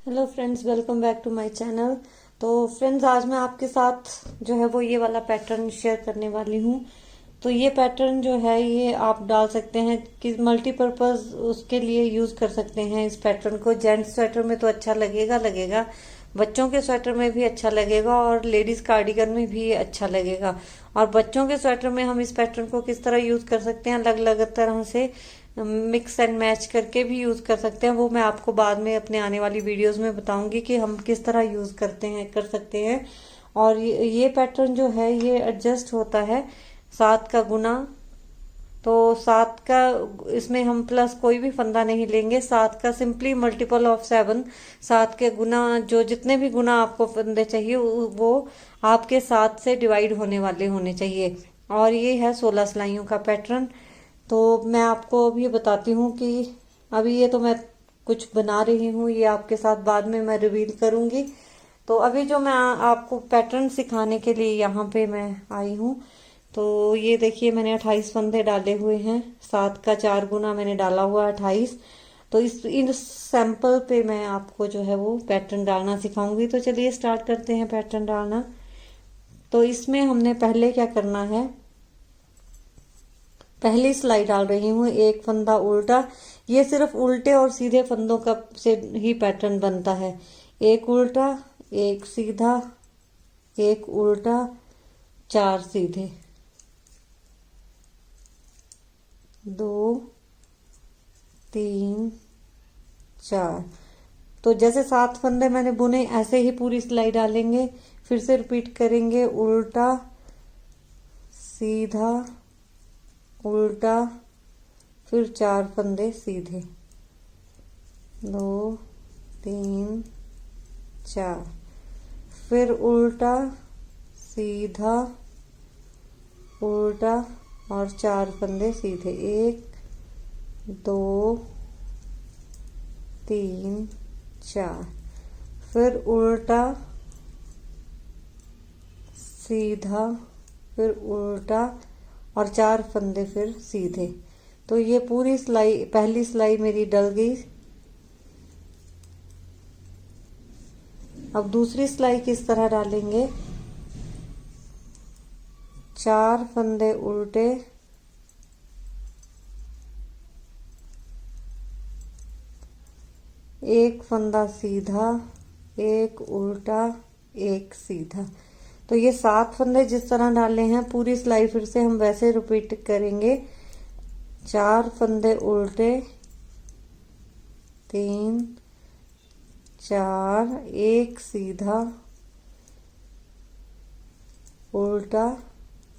Hello friends, welcome back to my channel. तो friends, आज मैं आपके साथ जो है वो ये वाला पैटर्न शेयर करने वाली हूँ। तो ये पैटर्न जो है ये आप डाल सकते हैं कि मल्टीपर्पज़ उसके लिए यूज़ कर सकते हैं। इस पैटर्न को जेंट्स स्वेटर में तो अच्छा लगेगा, बच्चों के स्वेटर में भी अच्छा लगेगा और लेडीज कार्डिगन में भी अच्छा लगेगा। और बच्चों के स्वेटर में हम इस पैटर्न को किस तरह यूज़ कर सकते हैं, अलग अलग तरह से मिक्स एंड मैच करके भी यूज कर सकते हैं। वो मैं आपको बाद में अपने आने वाली वीडियोस में बताऊंगी कि हम किस तरह यूज कर सकते हैं। और ये पैटर्न जो है ये एडजस्ट होता है 7 का गुना। तो 7 का इसमें हम प्लस कोई भी फंदा नहीं लेंगे। 7 का सिंपली मल्टीपल ऑफ 7, 7 के गुना, जो जितने भी गुना आपको फंदे चाहिए वो आपके 7 से डिवाइड होने वाले होने चाहिए। और ये है 16 सिलाइयों का पैटर्न। तो मैं आपको अभी बताती हूँ कि अभी ये तो मैं कुछ बना रही हूँ, ये आपके साथ बाद में मैं रिवील करूंगी। तो अभी जो मैं आपको पैटर्न सिखाने के लिए यहाँ पे मैं आई हूँ। तो ये देखिए, मैंने 28 फंदे डाले हुए हैं। 7 का 4 गुना मैंने डाला हुआ 28। तो इन सैंपल पे मैं आपको जो है वो पैटर्न डालना सिखाऊंगी। तो चलिए स्टार्ट करते हैं पैटर्न डालना। तो इसमें हमने पहले क्या करना है, पहली सिलाई डाल रही हूँ, एक फंदा उल्टा। ये सिर्फ उल्टे और सीधे फंदों का से ही पैटर्न बनता है। एक उल्टा, एक सीधा, एक उल्टा, 4 सीधे, 2, 3, 4। तो जैसे 7 फंदे मैंने बुने ऐसे ही पूरी सिलाई डालेंगे। फिर से रिपीट करेंगे, उल्टा, सीधा, उल्टा, फिर 4 फंदे सीधे, 2, 3, 4, फिर उल्टा, सीधा, उल्टा और 4 फंदे सीधे, 1, 2, 3, 4, फिर उल्टा, सीधा, फिर उल्टा और 4 फंदे फिर सीधे। तो ये पूरी सिलाई, पहली सिलाई मेरी डल गई। अब दूसरी सिलाई किस तरह डालेंगे, 4 फंदे उल्टे, एक फंदा सीधा, एक उल्टा, एक सीधा। तो ये 7 फंदे जिस तरह डाले हैं पूरी सिलाई फिर से हम वैसे रिपीट करेंगे। 4 फंदे उल्टे, 3, 4, एक सीधा, उल्टा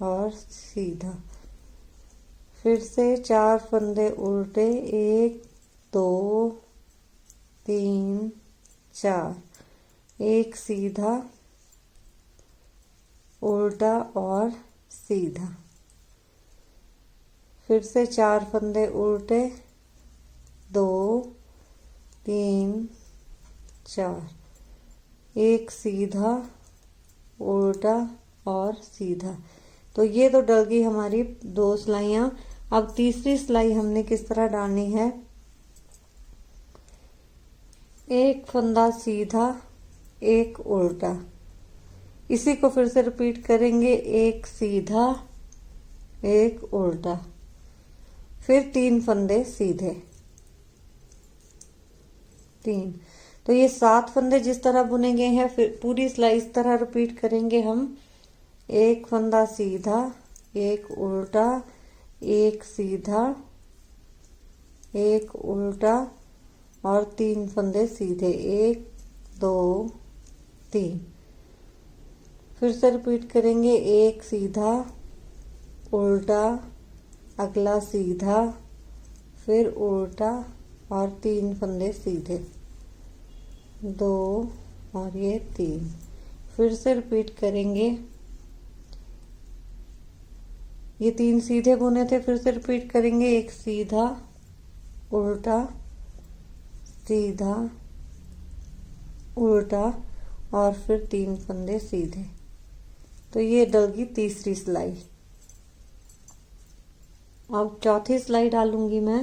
और सीधा, फिर से 4 फंदे उल्टे, 1, 2, 3, 4, एक सीधा, उल्टा और सीधा, फिर से 4 फंदे उल्टे, 2, 3, 4, एक सीधा, उल्टा और सीधा। तो ये तो डल गई हमारी 2 सिलाइयाँ। अब तीसरी सिलाई हमने किस तरह डालनी है, एक फंदा सीधा, एक उल्टा, इसी को फिर से रिपीट करेंगे, एक सीधा, एक उल्टा, फिर 3 फंदे सीधे, 3। तो ये 7 फंदे जिस तरह बुने गए हैं फिर पूरी सिलाई इस तरह रिपीट करेंगे हम। एक फंदा सीधा, एक उल्टा, एक सीधा, एक उल्टा और 3 फंदे सीधे, 1, 2, 3। फिर से रिपीट करेंगे, एक सीधा, उल्टा, अगला सीधा, फिर उल्टा और 3 फंदे सीधे, 2 और ये 3। फिर से रिपीट करेंगे, ये 3 सीधे बुने थे, फिर से रिपीट करेंगे, एक सीधा, उल्टा, सीधा, उल्टा और फिर 3 फंदे सीधे। तो ये डल गई तीसरी सिलाई। अब चौथी सिलाई डालूंगी मैं।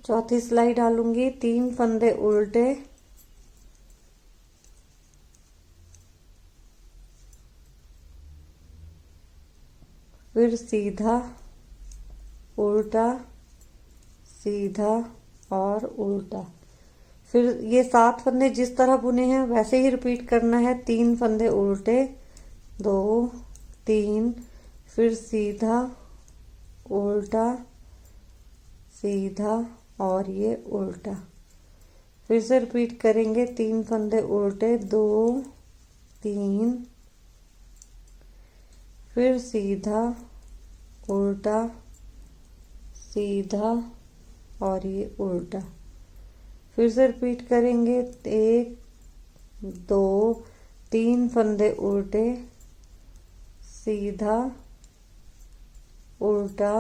चौथी सिलाई डालूंगी, 3 फंदे उल्टे, फिर सीधा, उल्टा, सीधा और उल्टा। फिर ये 7 फंदे जिस तरह बुने हैं वैसे ही रिपीट करना है। 3 फंदे उल्टे, 2 3, फिर सीधा, उल्टा, सीधा और ये उल्टा। फिर से रिपीट करेंगे। 3 फंदे उल्टे, 2 3, फिर सीधा, उल्टा, सीधा और ये उल्टा। फिर से रिपीट करेंगे। 1 2 3 फंदे उल्टे, सीधा, उल्टा,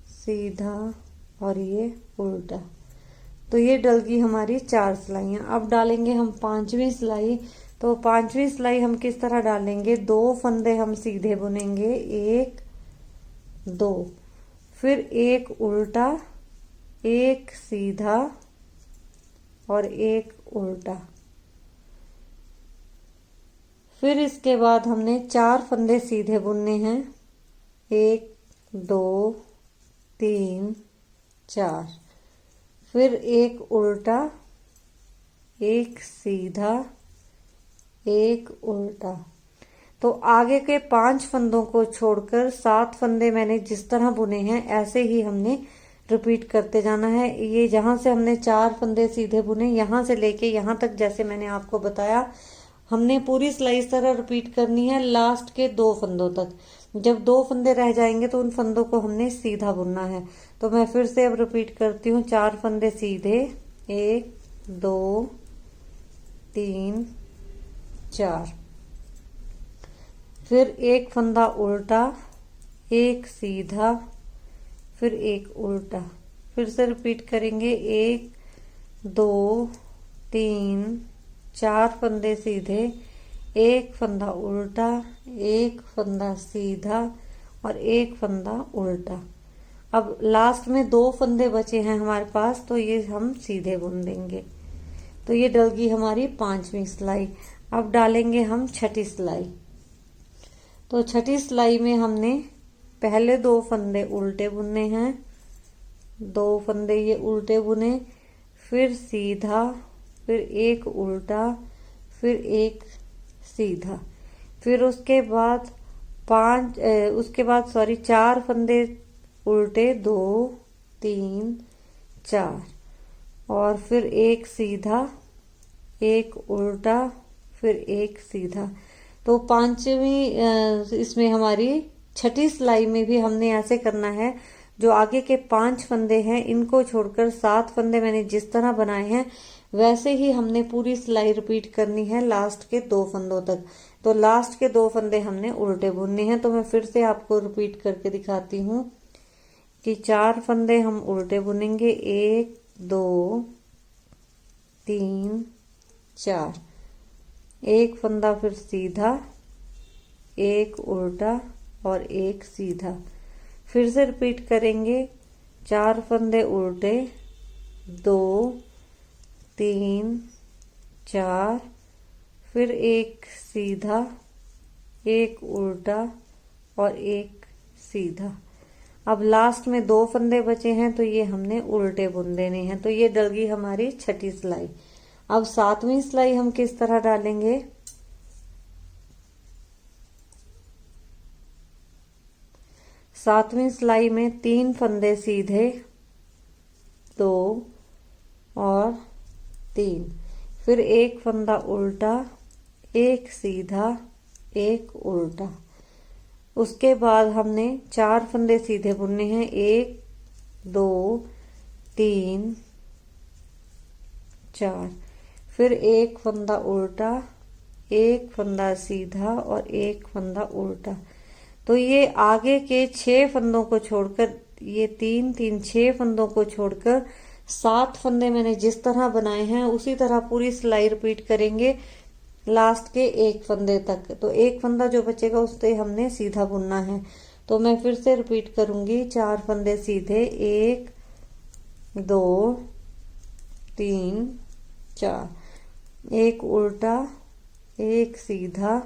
सीधा और ये उल्टा। तो ये डल गई हमारी 4 सिलाइयाँ। अब डालेंगे हम 5वीं सिलाई। तो 5वीं सिलाई हम किस तरह डालेंगे? 2 फंदे हम सीधे बुनेंगे, 1 2, फिर 1 उल्टा, 1 सीधा और 1 उल्टा। फिर इसके बाद हमने 4 फंदे सीधे बुनने हैं, 1 2 3 4, फिर 1 उल्टा, 1 सीधा, 1 उल्टा। तो आगे के 5 फंदों को छोड़कर 7 फंदे मैंने जिस तरह बुने हैं ऐसे ही हमने रिपीट करते जाना है। ये जहां से हमने 4 फंदे सीधे बुने, यहां से लेके यहां तक जैसे मैंने आपको बताया, हमने पूरी सिलाई इस तरह रिपीट करनी है लास्ट के 2 फंदों तक। जब 2 फंदे रह जाएंगे तो उन फंदों को हमने सीधा बुनना है। तो मैं फिर से अब रिपीट करती हूँ। 4 फंदे सीधे, 1 2 3 4, फिर 1 फंदा उल्टा, 1 सीधा, फिर 1 उल्टा। फिर से रिपीट करेंगे। 1 2 3 4 फंदे सीधे, 1 फंदा उल्टा, 1 फंदा सीधा और 1 फंदा उल्टा। अब लास्ट में 2 फंदे बचे हैं हमारे पास, तो ये हम सीधे बुन देंगे। तो ये डल गई हमारी 5वीं सिलाई। अब डालेंगे हम 6ठी सिलाई। तो 6ठी सिलाई में हमने पहले 2 फंदे उल्टे बुनने हैं, 2 फंदे ये उल्टे बुने, फिर सीधा, फिर 1 उल्टा, फिर 1 सीधा। फिर उसके बाद 4 फंदे उल्टे, 2 3 4 और फिर 1 सीधा, 1 उल्टा, फिर 1 सीधा। तो 5वीं इसमें हमारी 6ठी सिलाई में भी हमने ऐसे करना है। जो आगे के 5 फंदे हैं इनको छोड़कर 7 फंदे मैंने जिस तरह बनाए हैं वैसे ही हमने पूरी सिलाई रिपीट करनी है लास्ट के 2 फंदों तक। तो लास्ट के 2 फंदे हमने उल्टे बुनने हैं। तो मैं फिर से आपको रिपीट करके दिखाती हूँ कि 4 फंदे हम उल्टे बुनेंगे, 1 2 3 4, 1 फंदा फिर सीधा, 1 उल्टा और 1 सीधा। फिर से रिपीट करेंगे। 4 फंदे उल्टे, 2 3 4, फिर 1 सीधा, 1 उल्टा और 1 सीधा। अब लास्ट में 2 फंदे बचे हैं तो ये हमने उल्टे बुन देने हैं। तो ये डल गई हमारी 6ठी सिलाई। अब 7वीं सिलाई हम किस तरह डालेंगे? 7वीं सिलाई में 3 फंदे सीधे, 2 और 3, फिर 1 फंदा उल्टा, 1 सीधा, 1 उल्टा। उसके बाद हमने 4 फंदे सीधे बुनने हैं, 1 2 3 4, फिर 1 फंदा उल्टा, 1 फंदा सीधा और 1 फंदा उल्टा। तो ये आगे के 6 फंदों को छोड़कर, ये 3 3 6 फंदों को छोड़कर 7 फंदे मैंने जिस तरह बनाए हैं उसी तरह पूरी सिलाई रिपीट करेंगे लास्ट के 1 फंदे तक। तो 1 फंदा जो बचेगा उससे हमने सीधा बुनना है। तो मैं फिर से रिपीट करूंगी। 4 फंदे सीधे, 1 2 3 4, एक उल्टा, एक सीधा,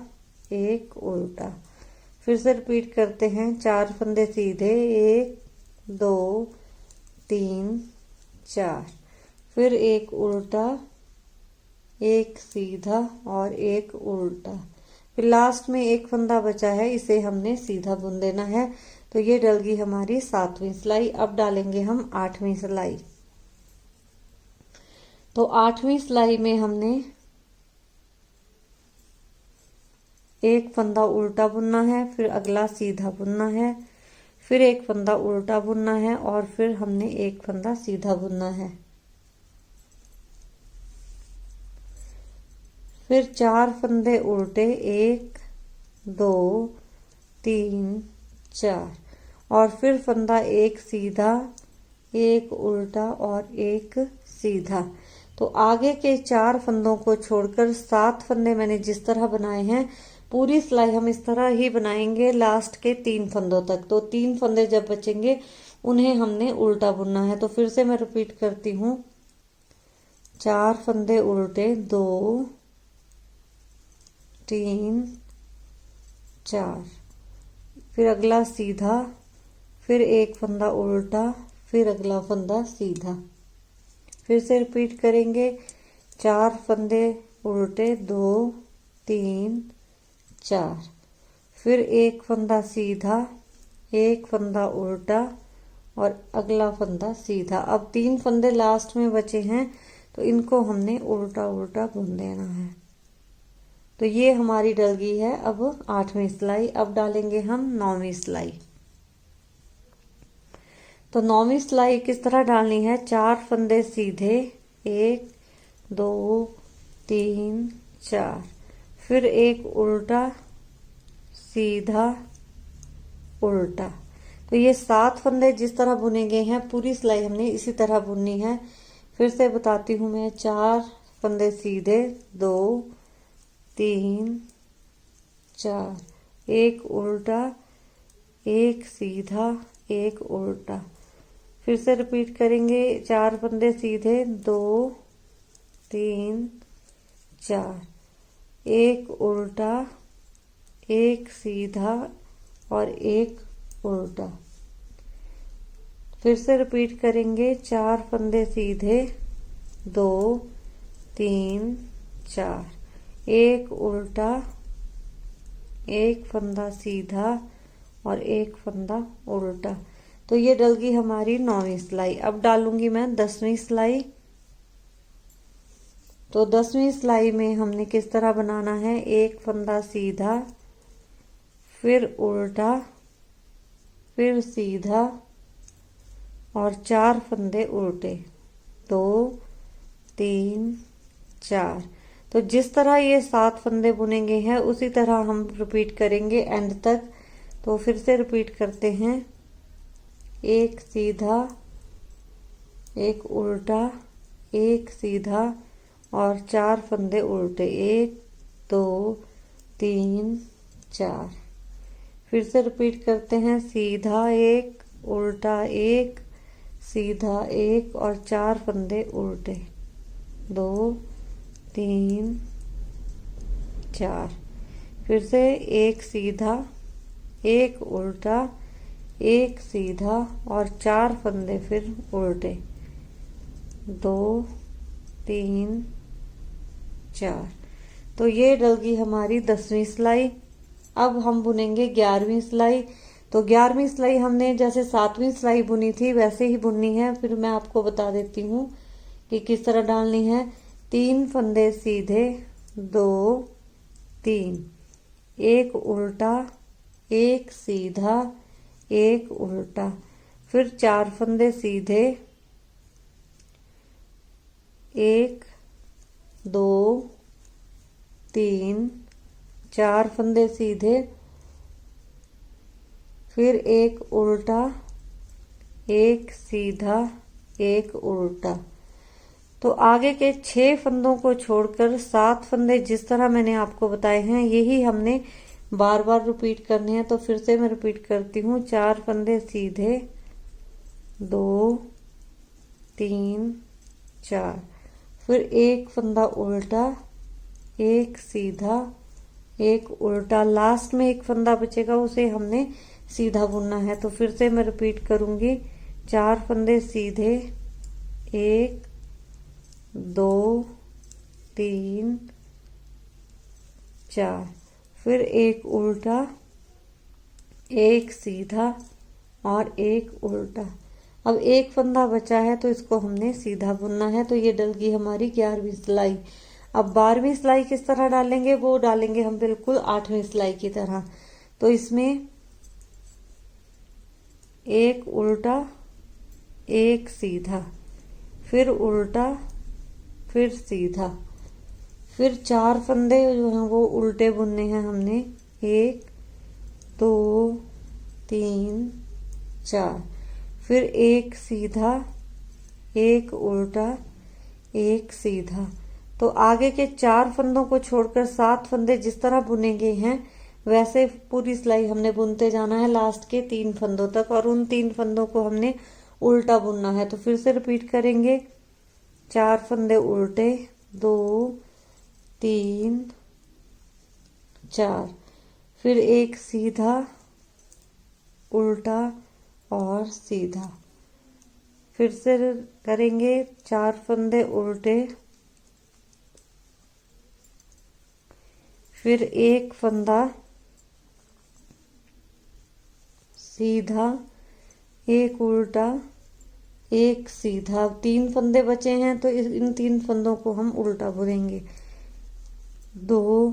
एक उल्टा। फिर से रिपीट करते हैं, 4 फंदे सीधे, 1 2 3 4, फिर एक उल्टा, एक सीधा और एक उल्टा। फिर लास्ट में एक फंदा बचा है, इसे हमने सीधा बुन देना है। तो ये डल गई हमारी 7वीं सिलाई। अब डालेंगे हम 8वीं सिलाई। तो 8वीं सिलाई में हमने एक फंदा उल्टा बुनना है, फिर अगला सीधा बुनना है, फिर एक फंदा उल्टा बुनना है और फिर हमने एक फंदा सीधा बुनना है। फिर 4 फंदे उल्टे, 1 2 3 4 और फिर फंदा एक सीधा, एक उल्टा और एक सीधा। तो आगे के 4 फंदों को छोड़कर 7 फंदे मैंने जिस तरह बनाए हैं, पूरी सिलाई हम इस तरह ही बनाएंगे लास्ट के 3 फंदों तक। तो 3 फंदे जब बचेंगे उन्हें हमने उल्टा बुनना है। तो फिर से मैं रिपीट करती हूँ, 4 फंदे उल्टे, 2 3 4, फिर अगला सीधा, फिर एक फंदा उल्टा, फिर अगला फंदा सीधा। फिर से रिपीट करेंगे, 4 फंदे उल्टे, 2 3 4, फिर एक फंदा सीधा, एक फंदा उल्टा और अगला फंदा सीधा। अब 3 फंदे लास्ट में बचे हैं, तो इनको हमने उल्टा उल्टा बुन देना है। तो ये हमारी डल गई है अब 8वीं सिलाई। अब डालेंगे हम 9वीं सिलाई। तो 9वीं सिलाई किस तरह डालनी है, 4 फंदे सीधे, 1 2 3 4, फिर एक उल्टा, सीधा, उल्टा। तो ये 7 फंदे जिस तरह बुने गए हैं, पूरी सिलाई हमने इसी तरह बुननी है। फिर से बताती हूँ मैं, 4 फंदे सीधे, 2 3 4, एक उल्टा, एक सीधा, एक उल्टा। फिर से रिपीट करेंगे, 4 फंदे सीधे, 2 3 4, एक उल्टा, एक सीधा और एक उल्टा। फिर से रिपीट करेंगे, 4 फंदे सीधे, 2 3 4, एक उल्टा, एक फंदा सीधा और एक फंदा उल्टा। तो ये डल गई हमारी 9वीं सिलाई। अब डालूंगी मैं 10वीं सिलाई। तो 10वीं सिलाई में हमने किस तरह बनाना है, एक फंदा सीधा, फिर उल्टा, फिर सीधा और 4 फंदे उल्टे, 2 3 4। तो जिस तरह ये 7 फंदे बुनेंगे हैं, उसी तरह हम रिपीट करेंगे एंड तक। तो फिर से रिपीट करते हैं, एक सीधा, एक उल्टा, एक सीधा और 4 फंदे उल्टे, 1 2 3 4। फिर से रिपीट करते हैं, सीधा एक, उल्टा एक, सीधा एक और 4 फंदे उल्टे, 2 3 4। फिर से एक सीधा, एक उल्टा, एक सीधा और 4 फंदे फिर उल्टे, 2 3 4। तो ये डल गई हमारी 10वीं सिलाई। अब हम बुनेंगे 11वीं सिलाई। तो 11वीं सिलाई हमने जैसे 7वीं सिलाई बुनी थी वैसे ही बुननी है। फिर मैं आपको बता देती हूँ कि किस तरह डालनी है। 3 फंदे सीधे, 2 3, एक उल्टा, एक सीधा, एक उल्टा, फिर 4 फंदे सीधे, 1 2 3 4 फंदे सीधे, फिर एक उल्टा, एक सीधा, एक उल्टा। तो आगे के 6 फंदों को छोड़कर 7 फंदे जिस तरह मैंने आपको बताए हैं, यही हमने बार बार रिपीट करने हैं। तो फिर से मैं रिपीट करती हूँ, 4 फंदे सीधे, 2 3 4, फिर एक फंदा उल्टा, एक सीधा, एक उल्टा, लास्ट में एक फंदा बचेगा उसे हमने सीधा बुनना है। तो फिर से मैं रिपीट करूंगी, 4 फंदे सीधे, 1 2 3 4, फिर एक उल्टा, एक सीधा और एक उल्टा। अब एक फंदा बचा है तो इसको हमने सीधा बुनना है। तो ये डल गई हमारी 11वीं सिलाई। अब 12वीं सिलाई किस तरह डालेंगे, वो डालेंगे हम बिल्कुल 8वीं सिलाई की तरह। तो इसमें एक उल्टा, एक सीधा, फिर उल्टा, फिर सीधा, फिर 4 फंदे जो हैं वो उल्टे बुनने हैं हमने, 1 2 3 4, फिर एक सीधा, एक उल्टा, एक सीधा। तो आगे के 4 फंदों को छोड़कर 7 फंदे जिस तरह बुने गए हैं वैसे पूरी सिलाई हमने बुनते जाना है लास्ट के 3 फंदों तक, और उन 3 फंदों को हमने उल्टा बुनना है। तो फिर से रिपीट करेंगे, 4 फंदे उल्टे, 2 3 4, फिर एक सीधा, उल्टा और सीधा, फिर से करेंगे 4 फंदे उल्टे, फिर एक फंदा सीधा, एक उल्टा, एक सीधा। 3 फंदे बचे हैं तो इन 3 फंदों को हम उल्टा बुनेंगे, 2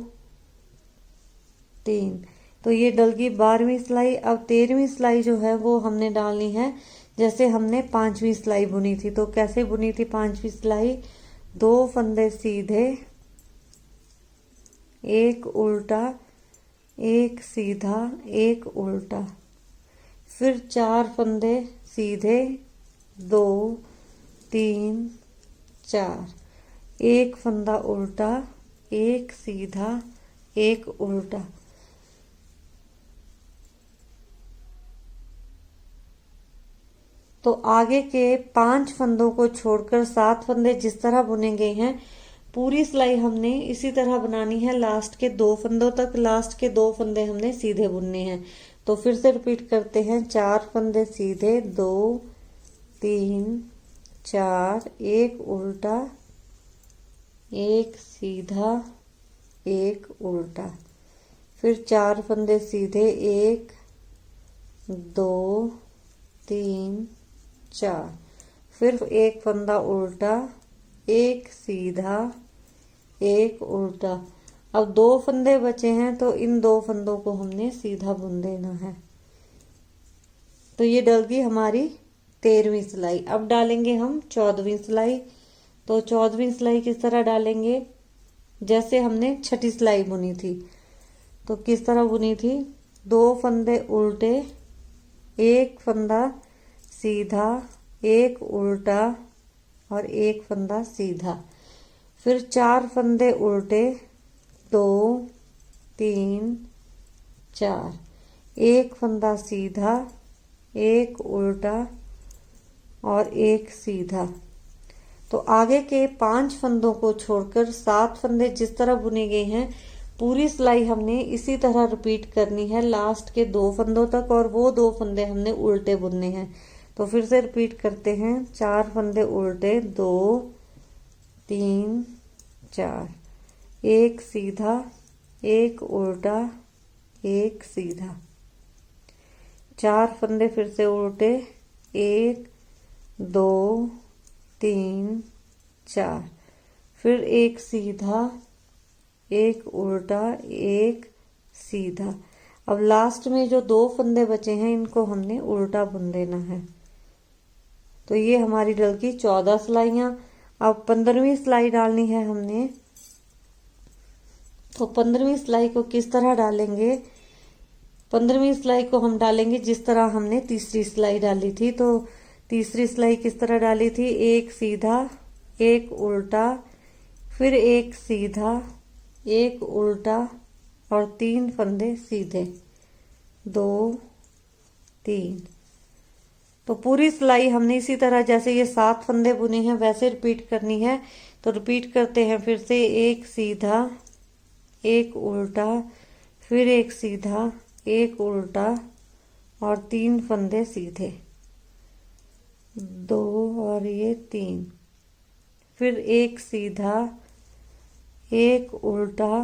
3। तो ये डल गई 12वीं सिलाई। अब 13वीं सिलाई जो है वो हमने डालनी है जैसे हमने 5वीं सिलाई बुनी थी। तो कैसे बुनी थी 5वीं सिलाई, 2 फंदे सीधे, एक उल्टा, एक सीधा, एक उल्टा, फिर 4 फंदे सीधे, 2 3 4, एक फंदा उल्टा, एक सीधा, एक उल्टा। तो आगे के 5 फंदों को छोड़कर 7 फंदे जिस तरह बुने गए हैं पूरी सिलाई हमने इसी तरह बनानी है लास्ट के 2 फंदों तक। लास्ट के 2 फंदे हमने सीधे बुनने हैं। तो फिर से रिपीट करते हैं, 4 फंदे सीधे, 2 3 4, एक उल्टा, एक सीधा, एक उल्टा, फिर 4 फंदे सीधे, 1 2 3 4, फिर एक फंदा उल्टा, एक सीधा, एक उल्टा। अब 2 फंदे बचे हैं तो इन 2 फंदों को हमने सीधा बुन देना है। तो ये डल गई हमारी 13वीं सिलाई। अब डालेंगे हम 14वीं सिलाई। तो 14वीं सिलाई किस तरह डालेंगे, जैसे हमने 6ठी सिलाई बुनी थी। तो किस तरह बुनी थी, 2 फंदे उल्टे, एक फंदा सीधा, एक उल्टा और एक फंदा सीधा, फिर 4 फंदे उल्टे, 2 3 4, एक फंदा सीधा, एक उल्टा और एक सीधा। तो आगे के 5 फंदों को छोड़कर 7 फंदे जिस तरह बुने गए हैं पूरी सिलाई हमने इसी तरह रिपीट करनी है लास्ट के 2 फंदों तक, और वो 2 फंदे हमने उल्टे बुनने हैं। तो फिर से रिपीट करते हैं, 4 फंदे उल्टे, 2 3 4, एक सीधा, एक उल्टा, एक सीधा, 4 फंदे फिर से उल्टे, 1 2 3 4, फिर एक सीधा, एक उल्टा, एक सीधा। अब लास्ट में जो 2 फंदे बचे हैं इनको हमने उल्टा बुन देना है। तो ये हमारी डल गई 14 सिलाइयां। अब 15वीं सिलाई डालनी है हमने। तो 15वीं सिलाई को किस तरह डालेंगे, 15वीं सिलाई को हम डालेंगे जिस तरह हमने तीसरी सिलाई डाली थी। तो तीसरी सिलाई किस तरह डाली थी, एक सीधा, एक उल्टा, फिर एक सीधा, एक उल्टा और 3 फंदे सीधे, 2 3। तो पूरी सिलाई हमने इसी तरह जैसे ये 7 फंदे बुने हैं वैसे रिपीट करनी है। तो रिपीट करते हैं फिर से, एक सीधा, एक उल्टा, फिर एक सीधा, एक उल्टा और 3 फंदे सीधे, 2 और ये 3, फिर एक सीधा, एक उल्टा,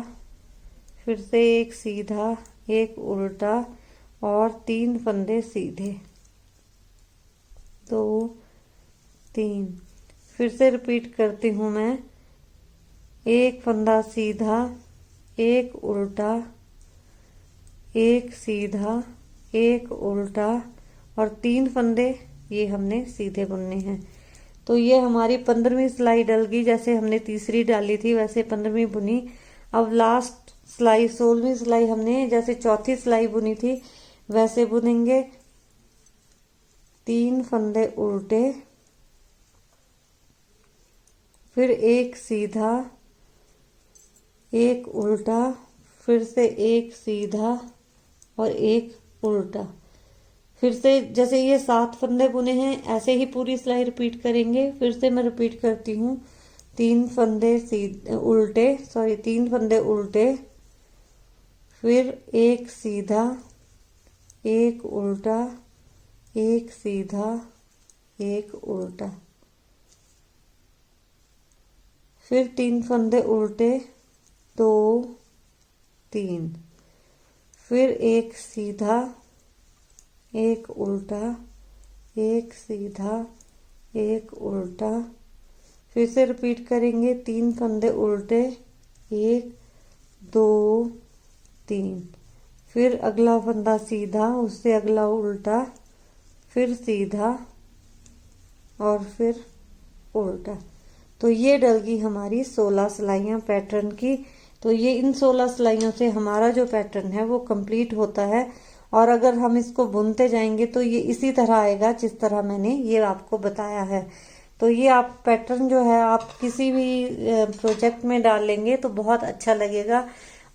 फिर से एक सीधा, एक उल्टा और 3 फंदे सीधे, 2 3। फिर से रिपीट करती हूँ मैं, एक फंदा सीधा, एक उल्टा, एक सीधा, एक उल्टा और 3 फंदे ये हमने सीधे बुनने हैं। तो ये हमारी 15वीं सिलाई डल गई। जैसे हमने तीसरी डाली थी वैसे 15वीं बुनी। अब लास्ट सिलाई 16वीं सिलाई हमने जैसे चौथी सिलाई बुनी थी वैसे बुनेंगे। 3 फंदे उल्टे, फिर एक सीधा, एक उल्टा, फिर से एक सीधा और एक उल्टा। फिर से जैसे ये 7 फंदे बुने हैं ऐसे ही पूरी सिलाई रिपीट करेंगे। फिर से मैं रिपीट करती हूँ, 3 फंदे उल्टे, 3 फंदे उल्टे, फिर एक सीधा, एक उल्टा, एक सीधा, एक उल्टा, फिर 3 फंदे उल्टे, 2 3, फिर एक सीधा, एक उल्टा, एक सीधा, एक उल्टा। फिर से रिपीट करेंगे, 3 फंदे उल्टे, 1 2 3, फिर अगला फंदा सीधा, उससे अगला उल्टा, फिर सीधा और फिर उल्टा। तो ये डल गई हमारी 16 सिलाइयाँ पैटर्न की। तो ये इन 16 सिलाइयों से हमारा जो पैटर्न है वो कंप्लीट होता है। और अगर हम इसको बुनते जाएंगे तो ये इसी तरह आएगा जिस तरह मैंने ये आपको बताया है। तो ये आप पैटर्न जो है आप किसी भी प्रोजेक्ट में डाल लेंगे तो बहुत अच्छा लगेगा।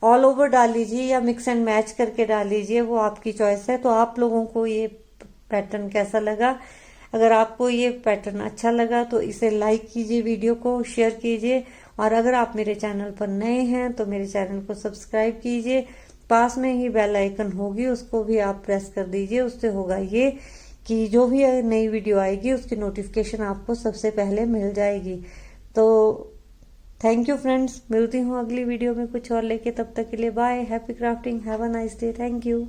ऑल ओवर डाल लीजिए या मिक्स एंड मैच करके डाल लीजिए, वो आपकी चॉइस है। तो आप लोगों को ये पैटर्न कैसा लगा? अगर आपको ये पैटर्न अच्छा लगा तो इसे लाइक कीजिए, वीडियो को शेयर कीजिए। और अगर आप मेरे चैनल पर नए हैं तो मेरे चैनल को सब्सक्राइब कीजिए। पास में ही बेल आइकन होगी, उसको भी आप प्रेस कर दीजिए। उससे होगा ये कि जो भी नई वीडियो आएगी उसकी नोटिफिकेशन आपको सबसे पहले मिल जाएगी। तो थैंक यू फ्रेंड्स, मिलती हूँ अगली वीडियो में कुछ और लेके। तब तक के लिए bye, happy crafting, have a nice day, thank you.